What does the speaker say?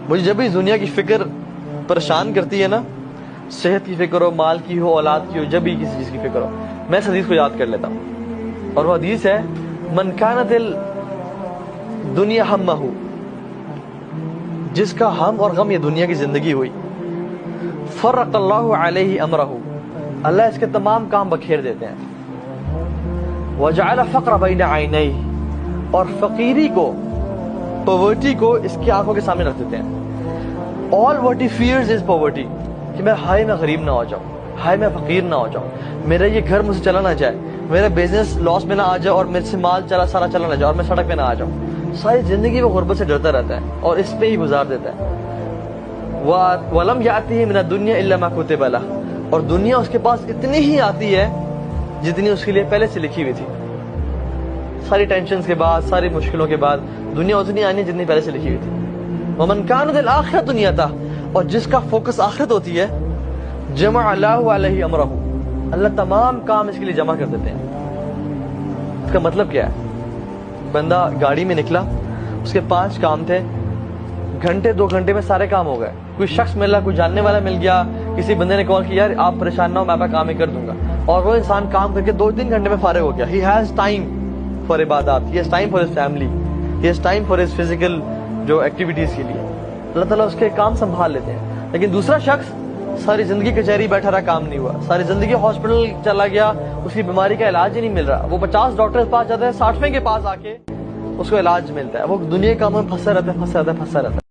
مجھے جب بھی دنیا کی فکر پریشان کرتی ہے نا، صحت کی فکر ہو، مال کی ہو، اولاد کی ہو، جب بھی کسی چیز کی فکر ہو، میں اس حدیث کو یاد کر لیتا ہوں، اور وہ حدیث ہے من کانت الدنیا ہمہ، جس کا ہم اور غم یہ دنیا کی زندگی ہوئی، فرق اللہ علیہ امرہ، اللہ اس کے تمام کام بکھیر دیتے ہیں، وجعل فقر بین عینیہ، اور فقیری کو، پاورٹی کو اس کی آنکھوں کے سامنے رکھ دیتے ہیں. all what he fears is poverty، کہ میں غریب نہ ہو جاؤں، میں فقیر نہ ہو جاؤں، میرا یہ گھر مجھ سے چلا نہ جائے، میرا بزنس لاس میں نہ آ جائے، اور میرے سے مال سارا چلا نہ جائے، اور میں سڑک پہ نہ آ جاؤں. ساری زندگی وہ غربت سے ڈرتا رہتا ہے اور اس پہ ہی گزار دیتا ہے. وَلَمْ يَأْتِهِ مِنَ الدُّنْيَا إِلَّا مَا كُتِبَ لَهُ، اور دنیا اس کے پاس اتنی ہی آتی ہے جتنی اس کے لیے پہلے سے لکھی ہوئی تھی. ساری ٹینشنز کے بعد، ساری مشکلوں کے بعد دنیا اتنی آنی ہے جتنی پہلے سے لکھی ہوئی تھی. وَمَنْ كَانَتِ الْآخِرَةُ نِيَتَهُ، اور جس کا فوکس آخرت ہوتی ہے، جمع اللہ علیہ امرہ، اللہ تمام کام اس کے لیے جمع کر دیتے ہیں. اس کا مطلب کیا ہے؟ بندہ گاڑی میں نکلا، اس کے 5 کام تھے، گھنٹے 2 گھنٹے میں سارے کام ہو گئے. کوئی شخص ملا، کوئی جاننے والا مل گیا، کسی بندے نے کال کیا، یار آپ پریشان نہ ہو، میں اپنا کام ہی کر دوں گا، اور وہ انسان کام کر کے 2-3 گھنٹے میں فارغ ہو گیا. ہی ہیز ٹائم فار عبادات، he has time for his family, he has time for his physical جو ایکٹیویٹیز کے لیے. اللہ تعالیٰ اس کے کام سنبھال لیتے ہیں. لیکن دوسرا شخص ساری زندگی کچہری بیٹھا رہا، کام نہیں ہوا، ساری زندگی ہاسپٹل چلا گیا، اس کی بیماری کا علاج ہی نہیں مل رہا. وہ 50 ڈاکٹر کے پاس جاتا ہے، 60ویں کے پاس آ کے اس کو علاج ملتا ہے. وہ دنیا کے کاموں میں پھنسا رہتا ہے.